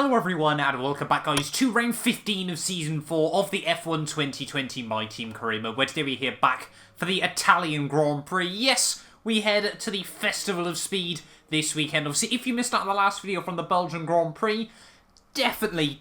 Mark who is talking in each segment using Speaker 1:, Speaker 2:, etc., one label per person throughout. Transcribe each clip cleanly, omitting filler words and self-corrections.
Speaker 1: Hello everyone and welcome back guys to round 15 of season 4 of the F1 2020 My Team career mode, where today we're here back for the Italian Grand Prix. Yes, we head to the Festival of Speed this weekend. Obviously, if you missed out on the last video from the Belgian Grand Prix, definitely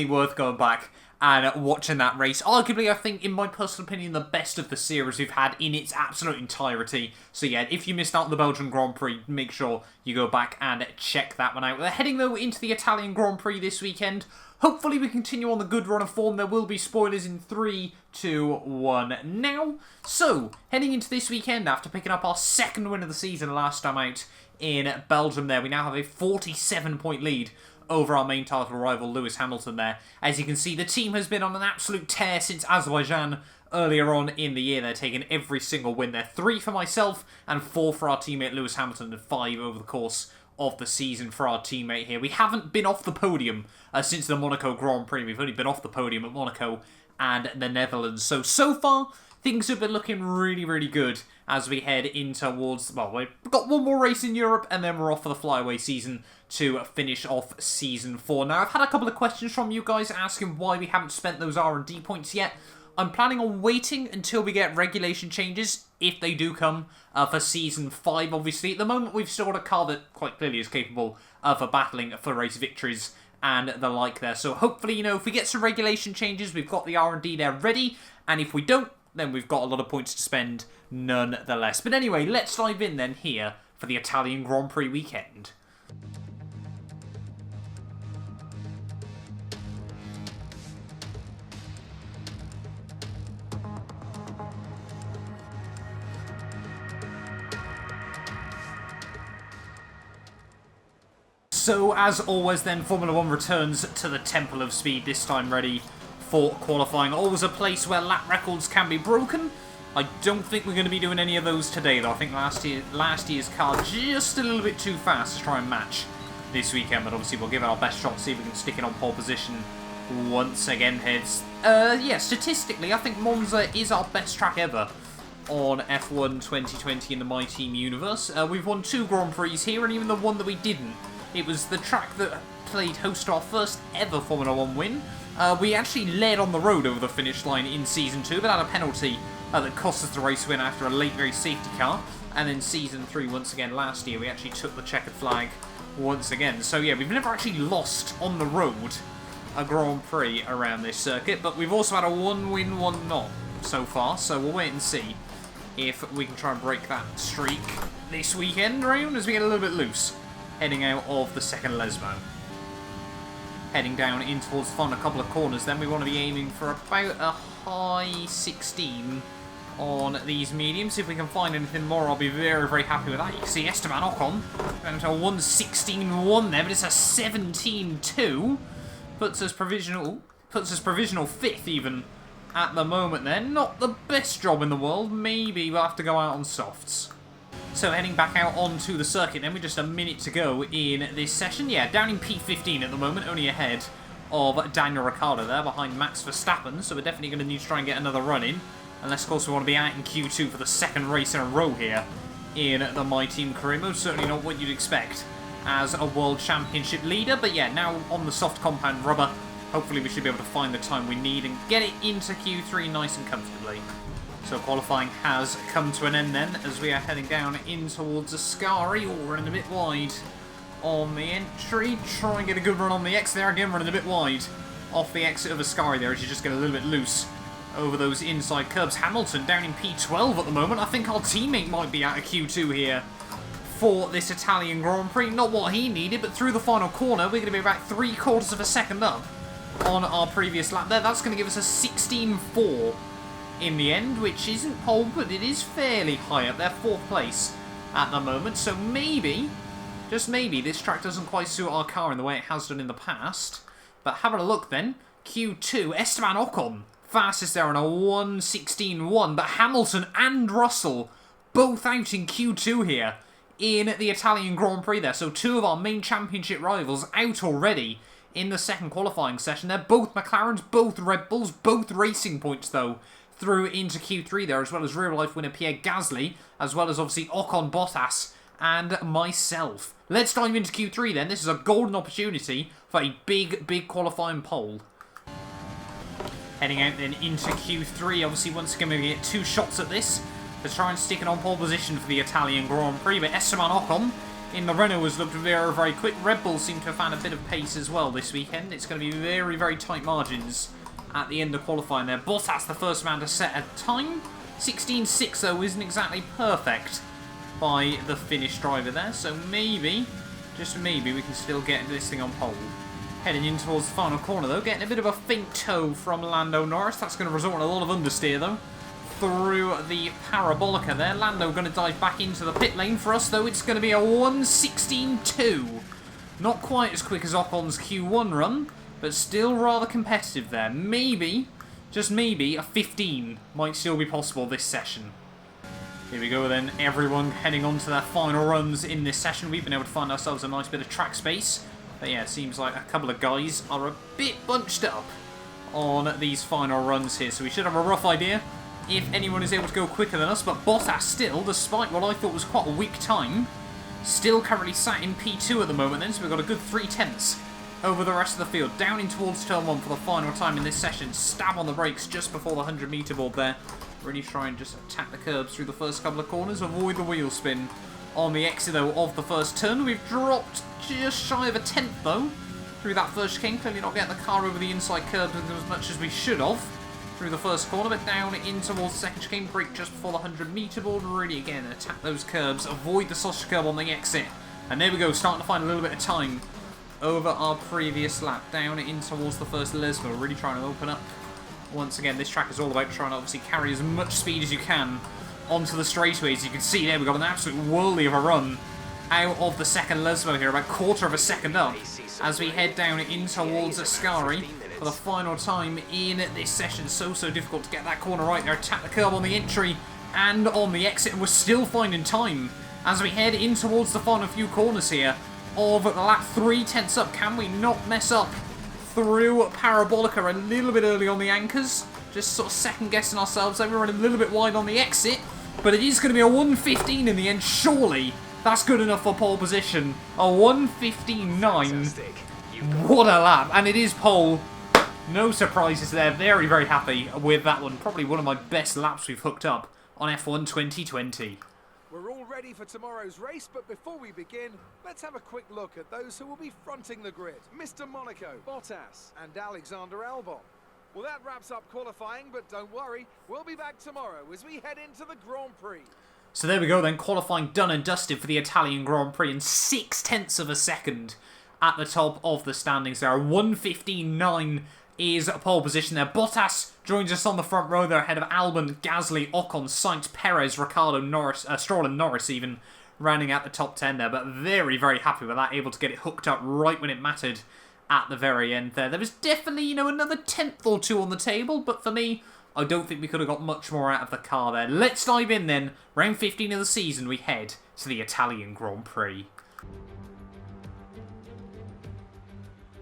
Speaker 1: worth going back and watching that race. Arguably, I think, in my personal opinion, the best of the series we've had in its absolute entirety. So yeah, if you missed out on the Belgian Grand Prix, make sure you go back and check that one out. We're heading, though, into the Italian Grand Prix this weekend. Hopefully we continue on the good run of form. There will be spoilers in 3, 2, 1 now. So, heading into this weekend, after picking up our second win of the season last time out in Belgium there, we now have a 47-point lead over our main title rival Lewis Hamilton there. As you can see, the team has been on an absolute tear since Azerbaijan earlier on in the year. They're taking every single win there. 3 for myself and 4 for our teammate Lewis Hamilton, and 5 over the course of the season for our teammate here. We haven't been off the podium since the Monaco Grand Prix. We've only been off the podium at Monaco and the Netherlands. So far, things have been looking really good as we head in towards, well, we've got one more race in Europe and then we're off for the flyaway season to finish off season 4. Now, I've had a couple of questions from you guys asking why we haven't spent those R&D points yet. I'm planning on waiting until we get regulation changes, if they do come, for Season 5, obviously. At the moment, we've still got a car that quite clearly is capable of battling for race victories and the like there. So hopefully, if we get some regulation changes, we've got the R&D there ready, and if we don't, then we've got a lot of points to spend nonetheless. But anyway, let's dive in then here for the Italian Grand Prix weekend. So, as always then, Formula 1 returns to the Temple of Speed, this time ready for qualifying. Always a place where lap records can be broken. I don't think we're going to be doing any of those today, though. I think last year's car just a little bit too fast to try and match this weekend, but obviously we'll give it our best shot, see if we can stick it on pole position once again, heads. Yeah, statistically, I think Monza is our best track ever on F1 2020 in the My Team universe. We've won 2 Grand Prix here, and even the one that we didn't, it was the track that played host to our first ever Formula 1 win. We actually led on the road over the finish line in Season 2, but had a penalty that cost us the race win after a late race safety car. And then Season 3, once again, last year, we actually took the checkered flag once again. So yeah, we've never actually lost on the road a Grand Prix around this circuit, but we've also had a 1 win, 1 not so far. So we'll wait and see if we can try and break that streak this weekend round as we get a little bit loose heading out of the second Lesmo. Heading down in towards the final couple of corners, then we want to be aiming for about a high 16 on these mediums. If we can find anything more, I'll be very happy with that. You can see Esteban Ocon down to a 1:16.1 there, but it's a 17.2. Puts us provisional 5th even at the moment then. Not the best job in the world. Maybe we'll have to go out on softs. So heading back out onto the circuit then, with just a minute to go in this session. Yeah, down in P15 at the moment, only ahead of Daniel Ricciardo there, behind Max Verstappen. So we're definitely going to need to try and get another run in. Unless, of course, we want to be out in Q2 for the second race in a row here in the My Team career mode. Certainly not what you'd expect as a World Championship leader. But yeah, now on the soft compound rubber, hopefully we should be able to find the time we need and get it into Q3 nice and comfortably. So qualifying has come to an end then, as we are heading down in towards Ascari. Oh, running a bit wide on the entry. Try and get a good run on the exit there. Again, running a bit wide off the exit of Ascari there, as you just get a little bit loose over those inside curbs. Hamilton down in P12 at the moment. I think our teammate might be out of Q2 here for this Italian Grand Prix. Not what he needed, but through the final corner, we're going to be about 3/4 of a second up on our previous lap there. That's going to give us a 16.4 in the end, which isn't pole, but it is fairly high up there, 4th place at the moment. So maybe, just maybe, this track doesn't quite suit our car in the way it has done in the past. But having a look then, Q2, Esteban Ocon, fastest there on a 1:16.1, but Hamilton and Russell both out in Q2 here in the Italian Grand Prix there. So 2 of our main championship rivals out already in the second qualifying session. They're both McLarens, both Red Bulls, both racing points though, through into Q3 there, as well as real-life winner Pierre Gasly, as well as obviously Ocon, Bottas, and myself. Let's dive into Q3 then. This is a golden opportunity for a big qualifying pole. Heading out then into Q3. Obviously, once again, we're going to get 2 shots at this to try and stick it on pole position for the Italian Grand Prix. But Esteban Ocon in the Renault has looked very quick. Red Bull seem to have found a bit of pace as well this weekend. It's going to be very tight margins at the end of qualifying there. Bottas, the first man to set a time. 16.6 though isn't exactly perfect by the Finnish driver there. So maybe, just maybe, we can still get this thing on pole. Heading in towards the final corner though, getting a bit of a faint toe from Lando Norris. That's going to result in a lot of understeer though through the Parabolica there. Lando going to dive back into the pit lane. For us though, it's going to be a 1:16.2. Not quite as quick as Ocon's Q1 run, but still rather competitive there. Maybe, just maybe, a 15 might still be possible this session. Here we go then, everyone heading on to their final runs in this session. We've been able to find ourselves a nice bit of track space. But yeah, it seems like a couple of guys are a bit bunched up on these final runs here. So we should have a rough idea if anyone is able to go quicker than us. But Bottas still, despite what I thought was quite a weak time, still currently sat in P2 at the moment then. So we've got a good 3/10 over the rest of the field. Down in towards turn 1 for the final time in this session. Stab on the brakes just before the 100-metre board there. Really try and just attack the curbs through the first couple of corners. Avoid the wheel spin on the exit though of the first turn. We've dropped just shy of a 10th though through that first chicane. Clearly not getting the car over the inside curb as much as we should have through the first corner, but down in towards the second chicane. Brake just before the 100-metre board. Really again attack those curbs, avoid the sausage curb on the exit, and there we go, starting to find a little bit of time over our previous lap. Down in towards the first Lesmo, really trying to open up. Once again, this track is all about trying to obviously carry as much speed as you can onto the straightaways. You can see there we've got an absolute whirly of a run out of the second Lesmo here, about quarter of a second up as we head down in towards Ascari for the final time in this session. So difficult to get that corner right there. Attack the curb on the entry and on the exit, and we're still finding time as we head in towards the final few corners here of lap 3/10 up. Can we not mess up through Parabolica a little bit early on the anchors? Just sort of second guessing ourselves. We're running a little bit wide on the exit, but it is going to be a 1:15 in the end. Surely that's good enough for pole position. A 1:15.9. What a lap. And it is pole. No surprises there. Very happy with that one. Probably one of my best laps we've hooked up on F1 2020.
Speaker 2: We're all ready for tomorrow's race, but before we begin, let's have a quick look at those who will be fronting the grid. Mr. Monaco, Bottas, and Alexander Albon. Well, that wraps up qualifying, but don't worry, we'll be back tomorrow as we head into the Grand Prix.
Speaker 1: So there we go then, qualifying done and dusted for the Italian Grand Prix in 0.6 of a second at the top of the standings there. 1:15.9 is a pole position there. Bottas joins us on the front row there ahead of Albon, Gasly, Ocon, Sainz, Perez, Ricciardo, Norris, Stroll and Norris even rounding out the top 10 there. But very happy with that, able to get it hooked up right when it mattered at the very end there. There was definitely, another 10th or 2 on the table, but for me, I don't think we could have got much more out of the car there. Let's dive in then. Round 15 of the season, we head to the Italian Grand Prix.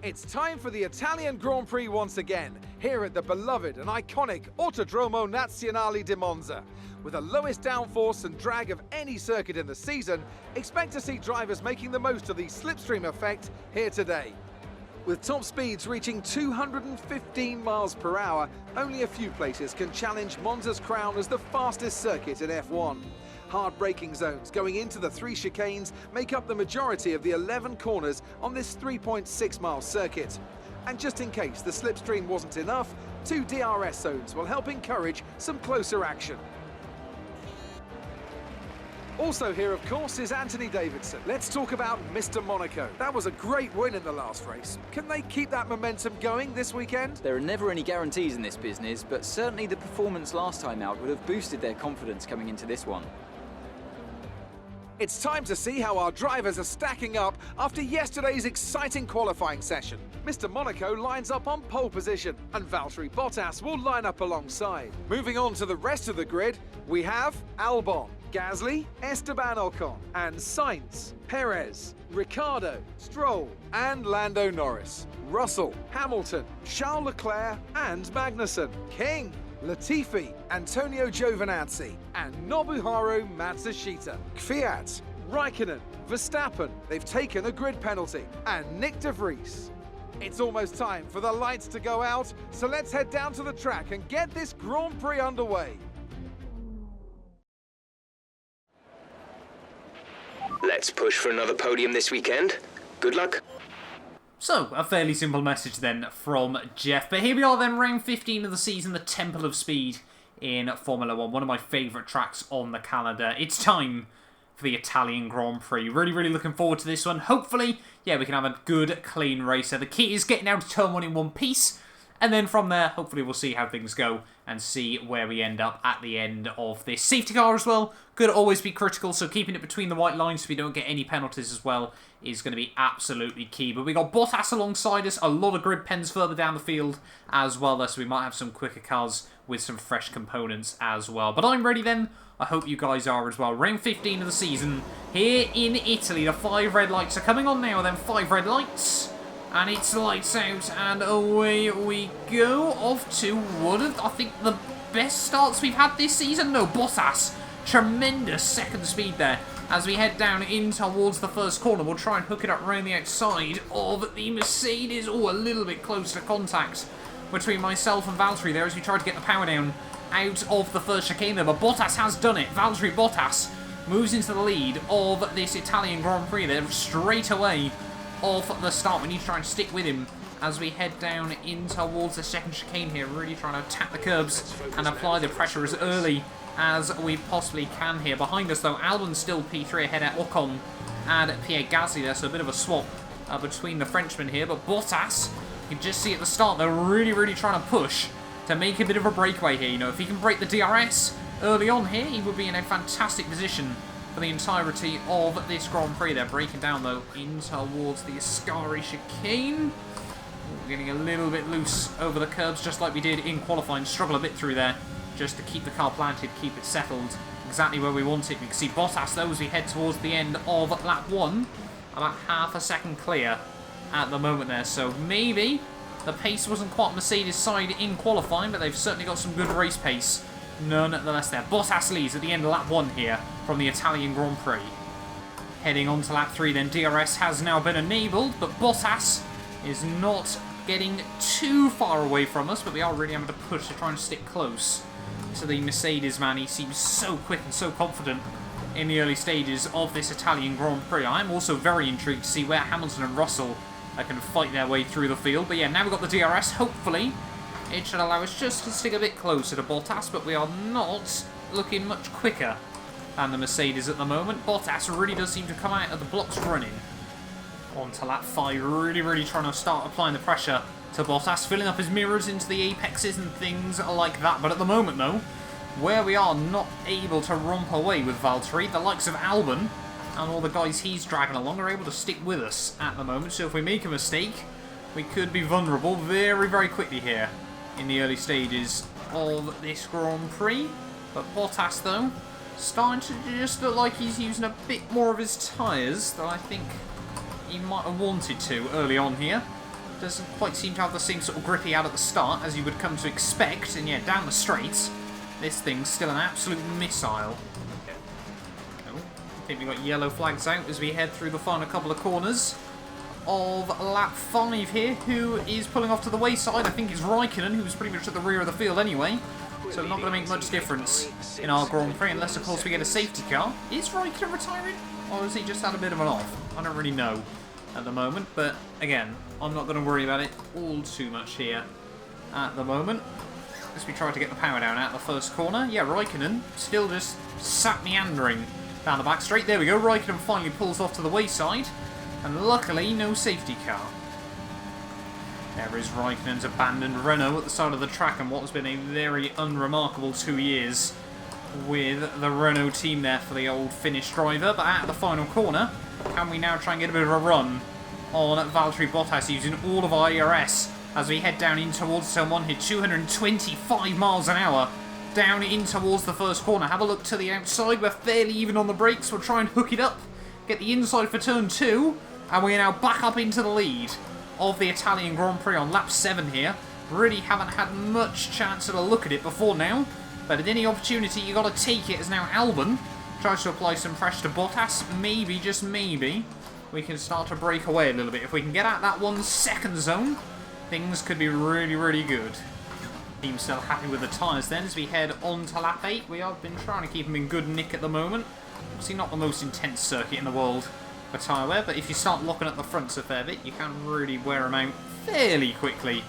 Speaker 2: It's time for the Italian Grand Prix once again, here at the beloved and iconic Autodromo Nazionale di Monza. With the lowest downforce and drag of any circuit in the season, expect to see drivers making the most of the slipstream effect here today. With top speeds reaching 215 miles per hour, only a few places can challenge Monza's crown as the fastest circuit in F1. Hard braking zones going into the 3 chicanes make up the majority of the 11 corners on this 3.6-mile circuit. And just in case the slipstream wasn't enough, 2 DRS zones will help encourage some closer action. Also here, of course, is Anthony Davidson. Let's talk about Mr. Monaco. That was a great win in the last race. Can they keep that momentum going this weekend?
Speaker 3: There are never any guarantees in this business, but certainly the performance last time out would have boosted their confidence coming into this one.
Speaker 2: It's time to see how our drivers are stacking up after yesterday's exciting qualifying session. Mr. Monaco lines up on pole position, and Valtteri Bottas will line up alongside. Moving on to the rest of the grid, we have Albon, Gasly, Esteban Ocon, and Sainz, Perez, Ricciardo, Stroll, and Lando Norris, Russell, Hamilton, Charles Leclerc, and Magnussen, King, Latifi, Antonio Giovinazzi, and Nobuharu Matsushita, Kvyat, Raikkonen, Verstappen, they've taken a grid penalty, and Nick de Vries. It's almost time for the lights to go out, so let's head down to the track and get this Grand Prix underway.
Speaker 4: Let's push for another podium this weekend. Good luck.
Speaker 1: So, a fairly simple message then from Jeff. But here we are then, round 15 of the season, the Temple of Speed in Formula 1. One of my favourite tracks on the calendar. It's time for the Italian Grand Prix. Really, really looking forward to this one. Hopefully, yeah, we can have a good, clean race. So the key is getting out to turn 1 in one piece. And then from there, hopefully we'll see how things go and see where we end up at the end of this. Safety car as well, could always be critical, so keeping it between the white lines so we don't get any penalties as well is going to be absolutely key. But we got Bottas alongside us, a lot of grid pens further down the field as well, so we might have some quicker cars with some fresh components as well. But I'm ready then. I hope you guys are as well. Round 15 of the season here in Italy. The 5 red lights are coming on now, then 5 red lights. And it's lights out, and away we go. Off to one of, I think, the best starts we've had this season. No, Bottas. Tremendous second speed there. As we head down in towards the first corner, we'll try and hook it up around the outside of the Mercedes. Oh, a little bit close to contact between myself and Valtteri there as we try to get the power down out of the first chicane there. But Bottas has done it. Valtteri Bottas moves into the lead of this Italian Grand Prix there straight away. Off the start. We need to try and stick with him as we head down in towards the second chicane here, really trying to attack the curbs and apply the pressure as early as we possibly can here. Behind us though, Albon's still P3 ahead at Ocon and Pierre Gasly there, so a bit of a swap between the Frenchmen here. But Bottas, you can just see at the start, they're really trying to push to make a bit of a breakaway here. You know, if he can break the DRS early on here, he would be in a fantastic position for the entirety of this Grand Prix. They're breaking down though in towards the Ascari chicane. We're getting a little bit loose over the curbs just like we did in qualifying. Struggle a bit through there just to keep the car planted, keep it settled exactly where we want it. We can see Bottas though as we head towards the end of lap 1. About half a second clear at the moment there. So maybe the pace wasn't quite Mercedes' side in qualifying, but they've certainly got some good race pace nonetheless there. Bottas leads at the end of lap 1 here from the Italian Grand Prix. Heading on to lap 3 then, DRS has now been enabled, but Bottas is not getting too far away from us, but we are really having to push to try and stick close to the Mercedes man. He seems so quick and so confident in the early stages of this Italian Grand Prix. I'm also very intrigued to see where Hamilton and Russell can fight their way through the field. But yeah, now we've got the DRS, hopefully it should allow us just to stick a bit closer to Bottas, but we are not looking much quicker than the Mercedes at the moment. Bottas really does seem to come out of the blocks running. On to lap 5, really trying to start applying the pressure to Bottas, filling up his mirrors into the apexes and things like that. But at the moment though, where we are not able to romp away with Valtteri, the likes of Albon and all the guys he's dragging along are able to stick with us at the moment. So if we make a mistake, we could be vulnerable very quickly here in the early stages of this Grand Prix. But Bottas though, starting to just look like he's using a bit more of his tyres than I think he might have wanted to early on here. Doesn't quite seem to have the same sort of grippy out at the start as you would come to expect. And yeah, down the straight, this thing's still an absolute missile. Oh, I think we've got yellow flags out as we head through the final couple of corners of lap 5 here. Who is pulling off to the wayside? I think it's Raikkonen, who's pretty much at the rear of the field anyway. So not going to make much difference in our Grand Prix unless, of course, we get a safety car. Is Raikkonen retiring? Or has he just had a bit of an off? I don't really know at the moment. But, again, I'm not going to worry about it all too much here at the moment. As we try to get the power down out the first corner. Yeah, Raikkonen still just sat meandering down the back straight. There we go. Raikkonen finally pulls off to the wayside. And luckily, no safety car. There is Raikkonen's abandoned Renault at the side of the track, and what has been a very unremarkable 2 years with the Renault team there for the old Finnish driver. But out of the final corner, can we now try and get a bit of a run on Valtteri Bottas using all of our ERS as we head down in towards turn 1 here, 225 miles an hour down in towards the first corner. Have a look to the outside, we're fairly even on the brakes, we'll try and hook it up, get the inside for turn 2, and we are now back up into the lead of the Italian Grand Prix on lap 7 here. Really haven't had much chance to look at it before now, but at any opportunity you got to take it, as now Albon Tries to apply some pressure to Bottas. Maybe, just maybe, we can start to break away a little bit. If we can get out that 1 second zone, things could be really, really good. Team still happy with the tyres then as we head on to lap 8. We have been trying to keep them in good nick at the moment. Obviously not the most intense circuit in the world for tyre wear, but if you start locking at the fronts a fair bit, you can really wear them out fairly quickly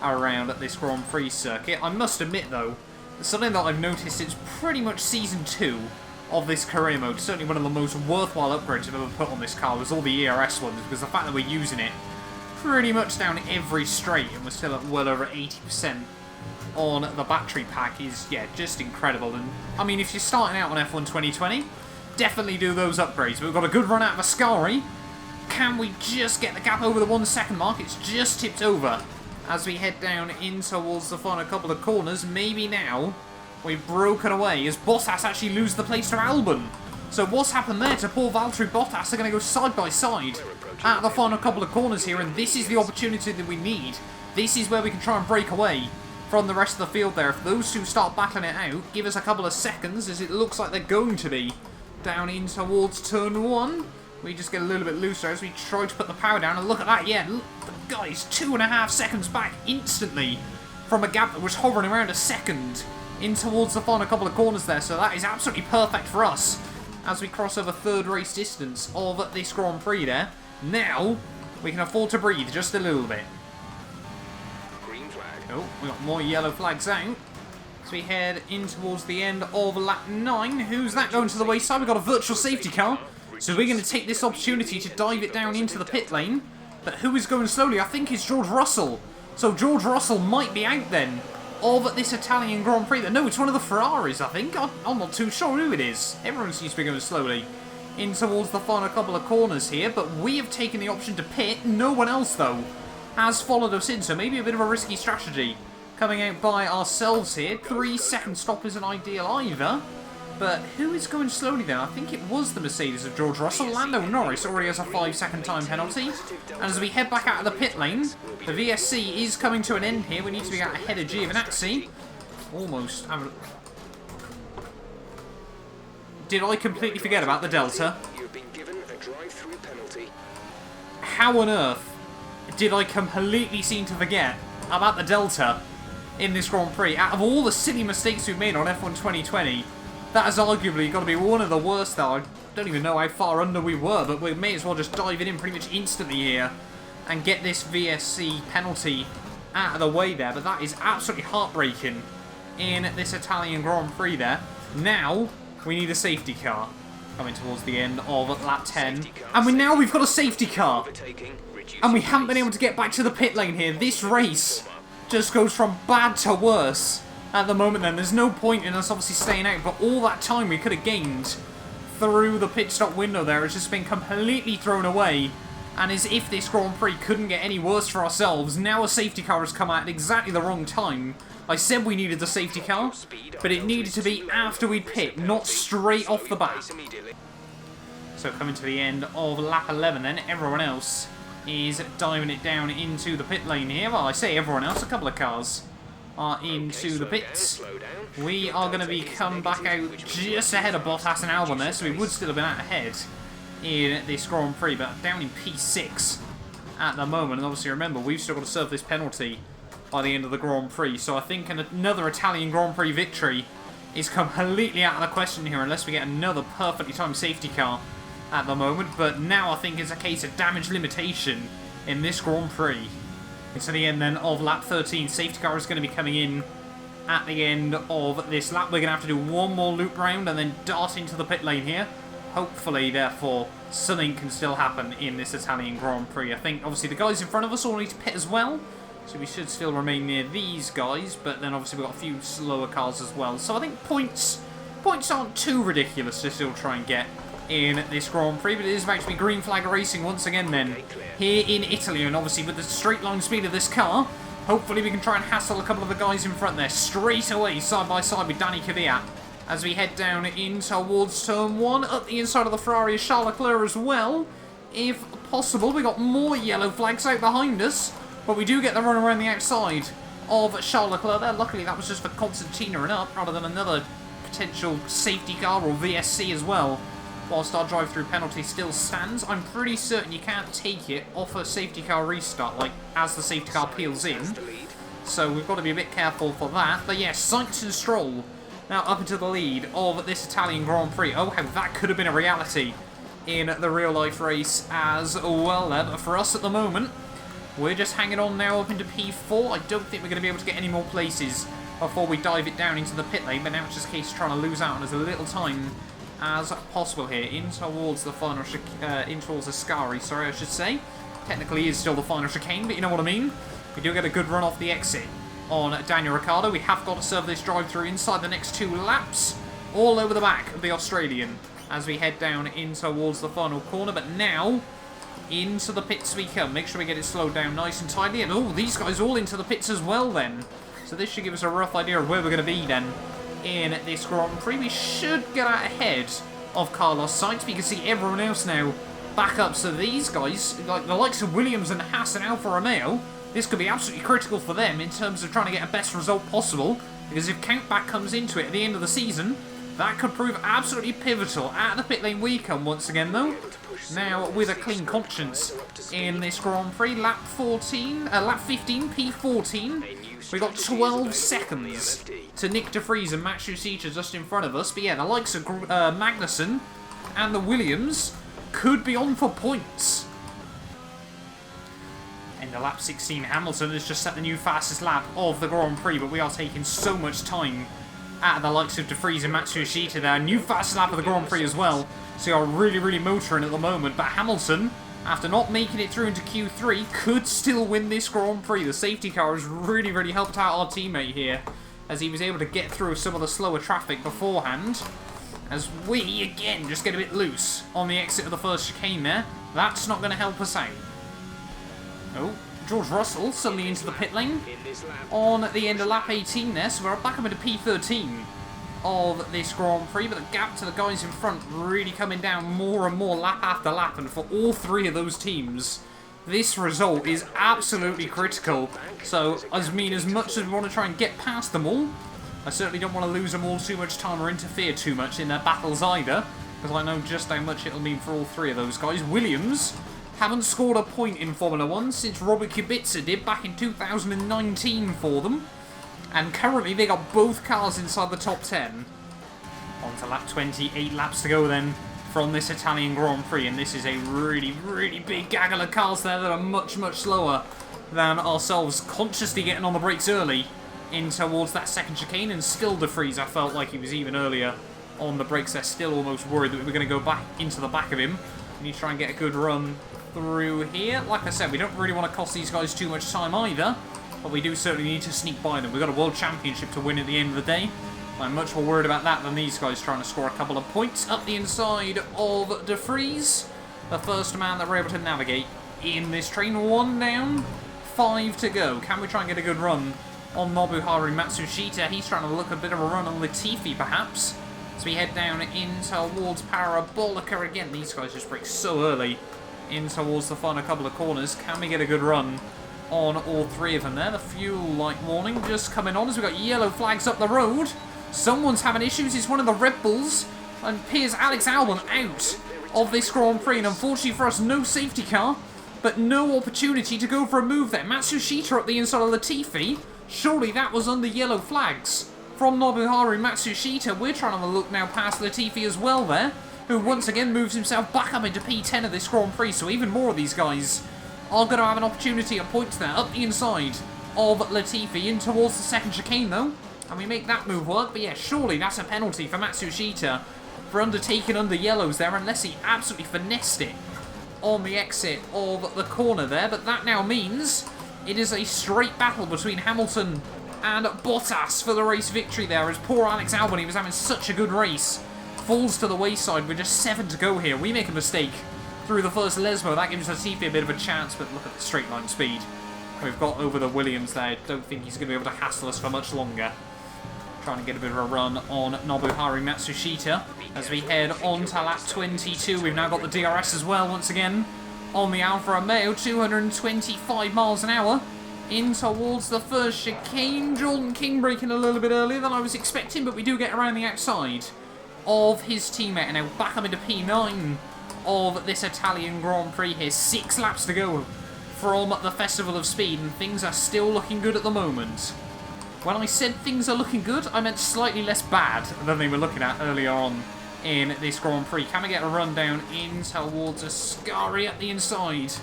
Speaker 1: around at this Grand Prix circuit. I must admit though, something that I've noticed since pretty much Season 2 of this career mode, certainly one of the most worthwhile upgrades I've ever put on this car was all the ERS ones, because the fact that we're using it pretty much down every straight and we're still at well over 80% on the battery pack is, yeah, just incredible. And I mean, if you're starting out on F1 2020, definitely do those upgrades. But we've got a good run out of Ascari. Can we just get the gap over the 1 second mark? It's just tipped over as we head down in towards the final couple of corners. Maybe now we've broken away as Bottas actually loses the place to Albon. So what's happened there to poor Valtteri Bottas? They're going to go side by side at the final couple of corners here, and this is the opportunity that we need. This is where we can try and break away from the rest of the field there. If those two start battling it out, give us a couple of seconds, as it looks like they're going to be down in towards turn 1. We just get a little bit looser as we try to put the power down, and look at that, yeah, look, the guy's 2.5 seconds back instantly from a gap that was hovering around a second in towards the final couple of corners there, so that is absolutely perfect for us as we cross over third race distance of this Grand Prix there. Now, we can afford to breathe just a little bit. Oh, we got more yellow flags out. So we head in towards the end of lap 9. Who's that going to the wayside? We've got a virtual safety car. So we're going to take this opportunity to dive it down into the pit lane. But who is going slowly? I think it's George Russell. So George Russell might be out then of this Italian Grand Prix. No, it's one of the Ferraris, I think. I'm not too sure who it is. Everyone seems to be going slowly in towards the final couple of corners here. But we have taken the option to pit. No one else, though, has followed us in, so maybe a bit of a risky strategy coming out by ourselves here. 3 second stop isn't ideal either, but who is going slowly then? I think it was the Mercedes of George Russell. Lando Norris already has a 5 second time penalty, and as we head back out of the pit lane, the VSC is coming to an end here. We need to be out ahead of Giovinazzi. Almost. Did I completely forget about the Delta? How on earth did I completely seem to forget about the Delta in this Grand Prix? Out of all the silly mistakes we've made on F1 2020, that has arguably got to be one of the worst though. I don't even know how far under we were, but we may as well just dive it in pretty much instantly here and get this VSC penalty out of the way there. But that is absolutely heartbreaking in this Italian Grand Prix there. Now, we need a safety car coming towards the end of lap 10. And we've got a safety car. And we haven't been able to get back to the pit lane here. This race just goes from bad to worse at the moment then. There's no point in us obviously staying out, but all that time we could have gained through the pit stop window there has just been completely thrown away. And as if this Grand Prix couldn't get any worse for ourselves, now a safety car has come out at exactly the wrong time. I said we needed the safety car, but it needed to be after we'd pit, not straight off the bat. So coming to the end of lap 11 then, everyone else is diving it down into the pit lane here. Well, I say everyone else, a couple of cars are into the pits. We are going to be come back out just ahead of Bottas and Albon there, so we would still have been out ahead in this Grand Prix, but down in P6 at the moment. And obviously remember, we've still got to serve this penalty by the end of the Grand Prix, so I think another Italian Grand Prix victory is completely out of the question here unless we get another perfectly timed safety car at the moment. But now I think it's a case of damage limitation in this Grand Prix. And to the end then of lap 13, safety car is going to be coming in at the end of this lap. We're going to have to do one more loop round and then dart into the pit lane here. Hopefully, therefore, something can still happen in this Italian Grand Prix. I think, obviously, the guys in front of us all need to pit as well, so we should still remain near these guys, but then obviously we've got a few slower cars as well. So I think points aren't too ridiculous to still try and get in this Grand Prix, but it is about to be green flag racing once again then, here in Italy, and obviously with the straight line speed of this car, hopefully we can try and hassle a couple of the guys in front there, straight away, side by side with Danny Kvyat, as we head down in towards turn 1, up the inside of the Ferrari is Charles Leclerc as well, if possible. We got more yellow flags out behind us, but we do get the run around the outside of Charles Leclerc there. Luckily that was just for Constantina and up, rather than another potential safety car or VSC as well. Whilst our drive-through penalty still stands, I'm pretty certain you can't take it off a safety car restart, like as the safety car peels in. So we've got to be a bit careful for that. But yeah, Sainz and Stroll now up into the lead of this Italian Grand Prix. Oh, how that could have been a reality in the real-life race as well there. But for us at the moment, we're just hanging on now up into P4. I don't think we're going to be able to get any more places before we dive it down into the pit lane. But now it's just a case of trying to lose out on as little time as possible here. In towards the final in towards the Ascari, sorry, I should say. Technically is still the final chicane, but you know what I mean. We do get a good run off the exit on Daniel Ricciardo. We have got to serve this drive-through inside the next 2 laps, all over the back of the Australian as we head down in towards the final corner. But now, into the pits we come. Make sure we get it slowed down nice and tidy. And oh, these guys all into the pits as well then. So this should give us a rough idea of where we're going to be then in this Grand Prix. We should get out ahead of Carlos Sainz. We can see everyone else now back up. So these guys, like the likes of Williams and Haas and Alfa Romeo, this could be absolutely critical for them in terms of trying to get a best result possible. Because if Countback comes into it at the end of the season, that could prove absolutely pivotal. At the pit lane we come once again though. Now with a clean conscience in this Grand Prix. Lap 15, P14. We got 12 seconds to Nick de Vries and Matsushita just in front of us. But yeah, the likes of Magnussen and the Williams could be on for points. In the lap 16, Hamilton has just set the new fastest lap of the Grand Prix, but we are taking so much time out of the likes of de Vries and Matsushita there. New fastest lap of the Grand Prix as well. So we are really motoring at the moment. But Hamilton, after not making it through into Q3, could still win this Grand Prix. The safety car has really helped out our teammate here, as he was able to get through some of the slower traffic beforehand. As we, again, just get a bit loose on the exit of the first chicane there. That's not going to help us out. Oh, George Russell suddenly into the pit lane on the end of lap 18 there. So we're back up into P13 of this Grand Prix, but the gap to the guys in front really coming down more and more lap after lap. And for all 3 of those teams, this result is absolutely critical. So, as much as we want to try and get past them all, I certainly don't want to lose them all too much time or interfere too much in their battles either, because I know just how much it'll mean for all 3 of those guys. Williams haven't scored a point in Formula 1 since Robert Kubica did back in 2019 for them. And currently they got both cars inside the top 10. On to lap 20, 8 laps to go then from this Italian Grand Prix. And this is a really big gaggle of cars there that are much slower than ourselves. Consciously getting on the brakes early in towards that second chicane. And still de Vries, I felt like he was even earlier on the brakes. They're still almost worried that we were going to go back into the back of him. We need to try and get a good run through here. Like I said, we don't really want to cost these guys too much time either, but we do certainly need to sneak by them. We've got a World Championship to win at the end of the day. I'm much more worried about that than these guys trying to score a couple of points. Up the inside of de Vries, the first man that we're able to navigate in this train. 1 down, 5 to go. Can we try and get a good run on Nobuharu Matsushita? He's trying to look a bit of a run on Latifi perhaps. So we head down in towards Parabolica again. These guys just brake so early in towards the final couple of corners. Can we get a good run on all 3 of them there? The fuel light warning just coming on as we've got yellow flags up the road. Someone's having issues. It's one of the Red Bulls, and appears Alex Albon out of this Grand Prix. And unfortunately for us, no safety car, but no opportunity to go for a move there. Matsushita up the inside of Latifi. Surely that was under yellow flags from Nobuharu Matsushita. We're trying to look now past Latifi as well there, who once again moves himself back up into P10 of this Grand Prix. So even more of these guys are going to have an opportunity at points there. Up the inside of Latifi in towards the second chicane though, and we make that move work. But yeah, surely that's a penalty for Matsushita for undertaking under yellows there, unless he absolutely finessed it on the exit of the corner there. But that now means it is a straight battle between Hamilton and Bottas for the race victory there, as poor Alex Albon, he was having such a good race, falls to the wayside with just 7 to go here. We make a mistake through the first Lesmo. That gives Latifi a bit of a chance, but look at the straight line speed we've got over the Williams there. Don't think he's going to be able to hassle us for much longer. Trying to get a bit of a run on Nobuharu Matsushita as we head on to lap 22. We've now got the DRS as well once again on the Alfa Romeo. 225 miles an hour in towards the first chicane. Jordan King braking a little bit earlier than I was expecting, but we do get around the outside of his teammate. And now back up into P9 of this Italian Grand Prix here. 6 laps to go from the Festival of Speed, and things are still looking good at the moment. When I said things are looking good, I meant slightly less bad than they were looking at earlier on in this Grand Prix. Can we get a run down in towards Ascari at the inside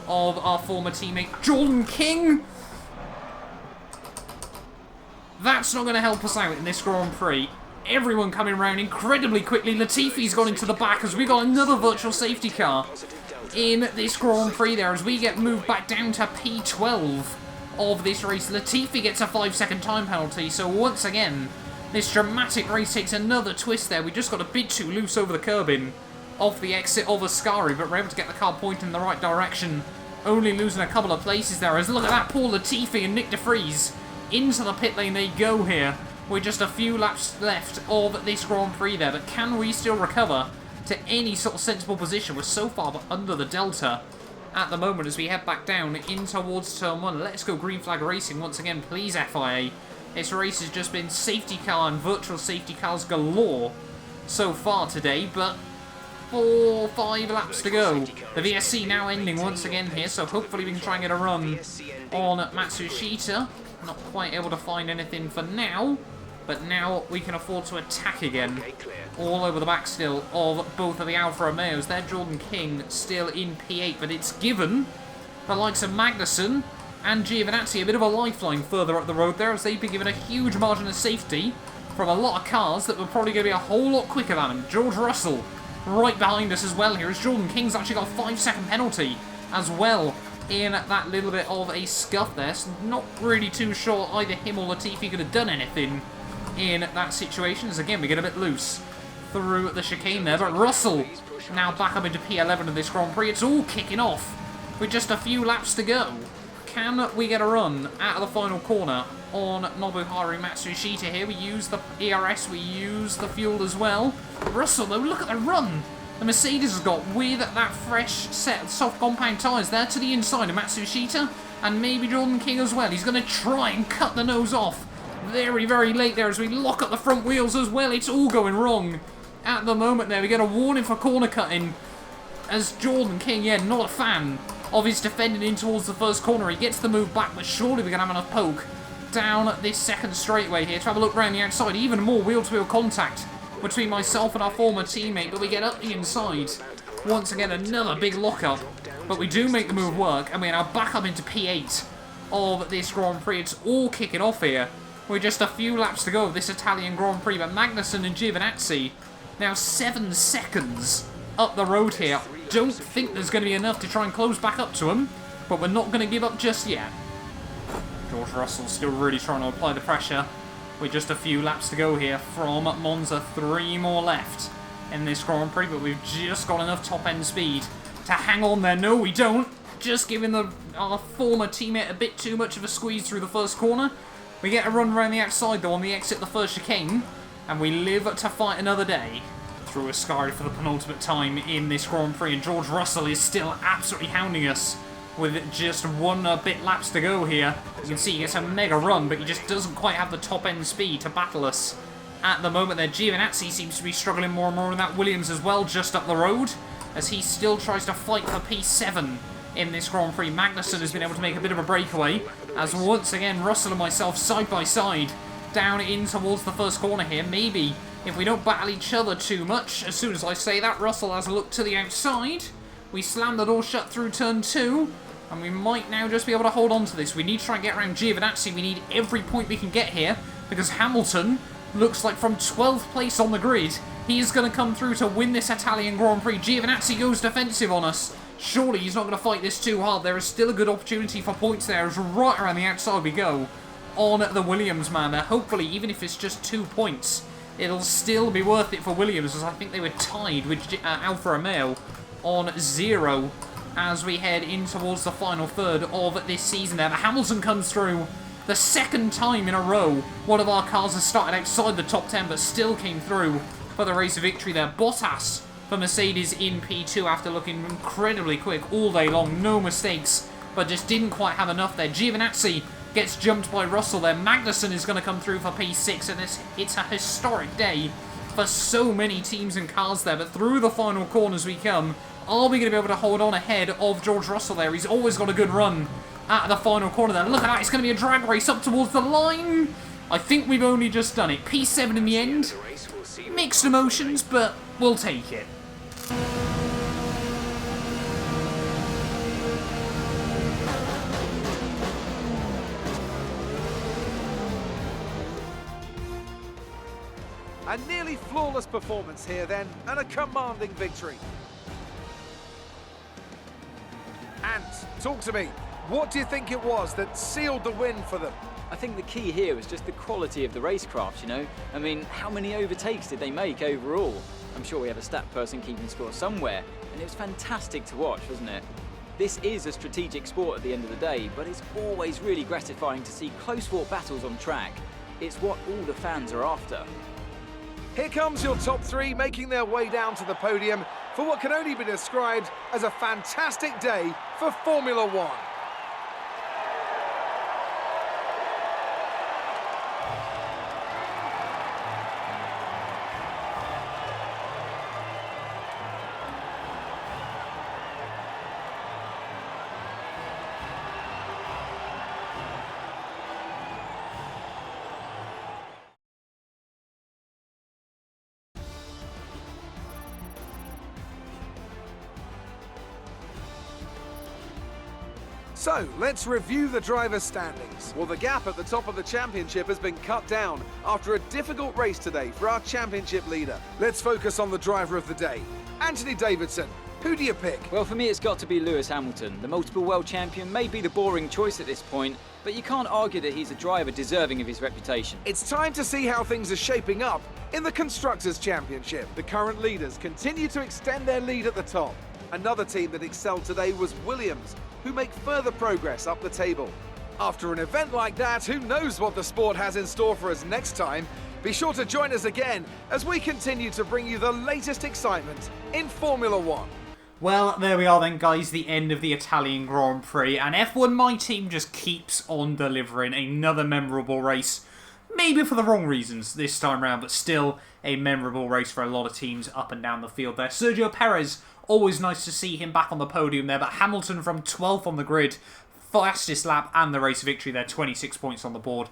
Speaker 1: of our former teammate Jordan King? That's not going to help us out in this Grand Prix. Everyone coming around incredibly quickly. Latifi's gone into the back as we got another virtual safety car in this Grand Prix there as we get moved back down to P12 of this race. Latifi gets a 5-second time penalty, so once again this dramatic race takes another twist there. We just got a bit too loose over the curbing off the exit of Ascari, but we're able to get the car pointing in the right direction, only losing a couple of places there. As look at that, Paul Latifi and Nick De Vries into the pit lane they go here with just a few laps left of this Grand Prix there. But can we still recover to any sort of sensible position? We're so far under the delta at the moment as we head back down in towards turn 1. Let's go green flag racing once again, please FIA. This race has just been safety car and virtual safety cars galore so far today, but 4-5 laps to go. The VSC now ending once again here, so hopefully we can try and get a run on Matsushita. Not quite able to find anything for now, but now we can afford to attack again. All over the back still of both of the Alfa Romeos. They're Jordan King still in P8, but it's given the likes of Magnussen and Giovinazzi a bit of a lifeline further up the road there, as they've been given a huge margin of safety from a lot of cars that were probably going to be a whole lot quicker than him. George Russell right behind us as well here, as Jordan King's actually got a 5-second penalty as well in that little bit of a scuff there. So not really too sure either him or Latifi could have done anything in that situation, as again we get a bit loose through the chicane there. But Russell now back up into P11 of this Grand Prix. It's all kicking off with just a few laps to go. Can we get a run out of the final corner on Nobuharu Matsushita here? We use the ERS, we use the fuel as well. Russell though, look at the run the Mercedes has got with that fresh set of soft compound tyres there to the inside of Matsushita, and maybe Jordan King as well. He's going to try and cut the nose off very, very late there as we lock up the front wheels as well. It's all going wrong at the moment there. We get a warning for corner cutting as Jordan King, yeah, not a fan of his defending in towards the first corner. He gets the move back, but surely we're going to have enough poke down this second straightaway here to have a look around the outside. Even more wheel-to-wheel contact between myself and our former teammate, but we get up the inside. Once again, another big lock-up, but we do make the move work, and we are now back up into P8 of this Grand Prix. It's all kicking off here with just a few laps to go of this Italian Grand Prix, but Magnussen and Giovinazzi now 7 seconds up the road here. Don't think there's going to be enough to try and close back up to him, but we're not going to give up just yet. George Russell still really trying to apply the pressure with just a few laps to go here from Monza. 3 more left in this Grand Prix, but we've just got enough top-end speed to hang on there. No, we don't. Just giving our former teammate a bit too much of a squeeze through the first corner. We get a run around the outside though on the exit of the first chicane, and we live to fight another day through Ascari for the penultimate time in this Grand Prix, and George Russell is still absolutely hounding us with just 1 bit laps to go here. You can see he gets a mega run, but he just doesn't quite have the top end speed to battle us at the moment there. Giovinazzi seems to be struggling more and more in that Williams as well, just up the road, as he still tries to fight for P7 in this Grand Prix. Magnussen has been able to make a bit of a breakaway, as once again Russell and myself side by side down in towards the first corner here. Maybe if we don't battle each other too much, as soon as I say that, Russell has a look to the outside. We slam the door shut through turn 2, and we might now just be able to hold on to this. We need to try and get around Giovinazzi. We need every point we can get here, because Hamilton looks like from 12th place on the grid, he is going to come through to win this Italian Grand Prix. Giovinazzi goes defensive on us. Surely he's not going to fight this too hard. There is still a good opportunity for points there, as right around the outside we go on the Williams man there. Hopefully, even if it's just 2 points, it'll still be worth it for Williams, as I think they were tied with Alfa Romeo on 0 as we head in towards the final third of this season there. But Hamilton comes through the second time in a row. One of our cars has started outside the top 10, but still came through for the race victory there. Bottas for Mercedes in P2 after looking incredibly quick all day long. No mistakes but just didn't quite have enough there. Giovinazzi gets jumped by Russell there. Magnussen is going to come through for P6, and it's a historic day for so many teams and cars there. But through the final corners we come. Are we going to be able to hold on ahead of George Russell there? He's always got a good run at the final corner there. Look at that, it's going to be a drag race up towards the line. I think we've only just done it. P7 in the end. Mixed emotions, but we'll take it.
Speaker 2: A nearly flawless performance here then, and a commanding victory. Ant, talk to me. What do you think it was that sealed the win for them?
Speaker 3: I think the key here was just the quality of the racecraft, you know? I mean, how many overtakes did they make overall? I'm sure we have a stat person keeping score somewhere, and it was fantastic to watch, wasn't it? This is a strategic sport at the end of the day, but it's always really gratifying to see close-fought battles on track. It's what all the fans are after.
Speaker 2: Here comes your top three making their way down to the podium for what can only be described as a fantastic day for Formula One. So, let's review the drivers' standings. Well, the gap at the top of the championship has been cut down after a difficult race today for our championship leader. Let's focus on the driver of the day, Anthony Davidson. Who do you pick?
Speaker 3: Well, for me, it's got to be Lewis Hamilton. The multiple world champion may be the boring choice at this point, but you can't argue that he's a driver deserving of his reputation.
Speaker 2: It's time to see how things are shaping up in the Constructors' Championship. The current leaders continue to extend their lead at the top. Another team that excelled today was Williams, who make further progress up the table. After an event like that, who knows what the sport has in store for us next time? Be sure to join us again as we continue to bring you the latest excitement in Formula One.
Speaker 1: Well, there we are then, guys, the end of the Italian Grand Prix, and F1 My Team just keeps on delivering another memorable race. Maybe for the wrong reasons this time round, but still a memorable race for a lot of teams up and down the field there. Sergio Perez, always nice to see him back on the podium there, but Hamilton from 12th on the grid, fastest lap and the race victory there, 26 points on the board.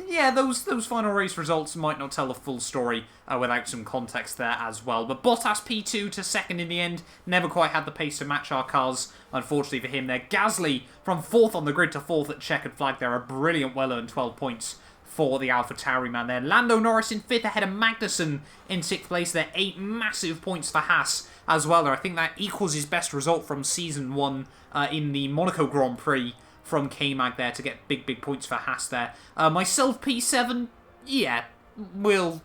Speaker 1: Yeah, those final race results might not tell the full story without some context there as well. But Bottas P2 to second in the end, never quite had the pace to match our cars, unfortunately for him there. Gasly from 4th on the grid to 4th at checkered flag there, a brilliant well-earned 12 points for the AlphaTauri man there. Lando Norris in 5th ahead of Magnussen in 6th place there. 8 massive points for Haas as well there. I think that equals his best result from Season 1 in the Monaco Grand Prix from K-Mag there to get big points for Haas there. Myself P7, yeah, we'll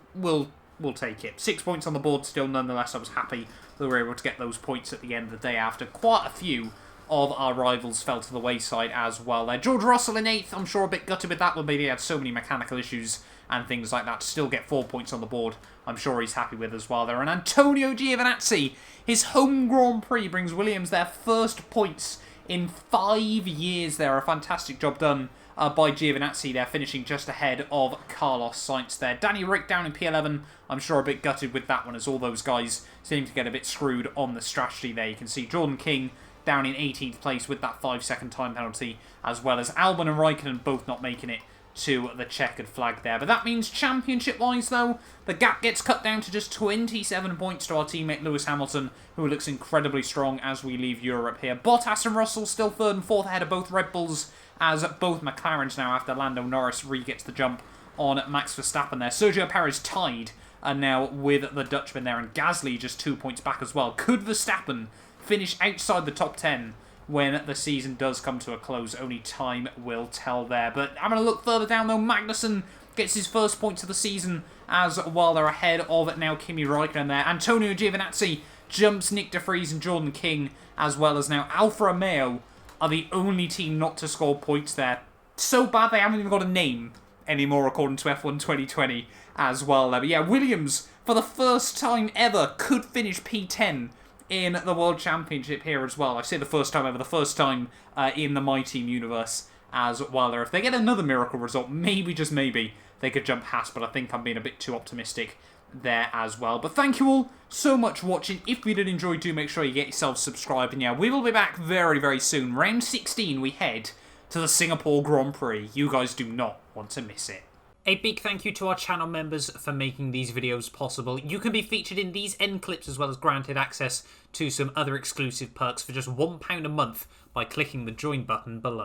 Speaker 1: take it. 6 points on the board still, nonetheless. I was happy that we were able to get those points at the end of the day after quite a few of our rivals fell to the wayside as well there. George Russell in 8th, I'm sure a bit gutted with that one, maybe he had so many mechanical issues and things like that to still get 4 points on the board. I'm sure he's happy with as well there. And Antonio Giovinazzi, his home Grand Prix brings Williams their first points in 5 years there. A fantastic job done by Giovinazzi there, finishing just ahead of Carlos Sainz there. Danny Rick down in P11, I'm sure a bit gutted with that one as all those guys seem to get a bit screwed on the strategy there. You can see Jordan King down in 18th place with that 5-second time penalty, as well as Albon and Raikkonen both not making it to the checkered flag there. But that means championship-wise, though, the gap gets cut down to just 27 points to our teammate Lewis Hamilton, who looks incredibly strong as we leave Europe here. Bottas and Russell still 3rd and 4th ahead of both Red Bulls, as both McLarens now after Lando Norris re-gets the jump on Max Verstappen there. Sergio Perez tied now with the Dutchman there, and Gasly just 2 points back as well. Could Verstappen finish outside the top 10 when the season does come to a close? Only time will tell there. But I'm going to look further down though. Magnussen gets his first points of the season as well. They're ahead of now Kimi Raikkonen there. Antonio Giovinazzi jumps Nick De Vries and Jordan King, as well as now Alfa Romeo are the only team not to score points there. So bad they haven't even got a name anymore according to F1 2020 as well there. But yeah, Williams for the first time ever could finish P10 in the World Championship here as well. I say the first time ever, the first time in the My Team universe as well. If they get another miracle result, maybe, just maybe, they could jump past, but I think I'm being a bit too optimistic there as well. But thank you all so much for watching. If you did enjoy, do make sure you get yourself subscribed. And yeah, we will be back very, very soon. Round 16, we head to the Singapore Grand Prix. You guys do not want to miss it. A big thank you to our channel members for making these videos possible. You can be featured in these end clips as well as granted access to some other exclusive perks for just £1 a month by clicking the join button below.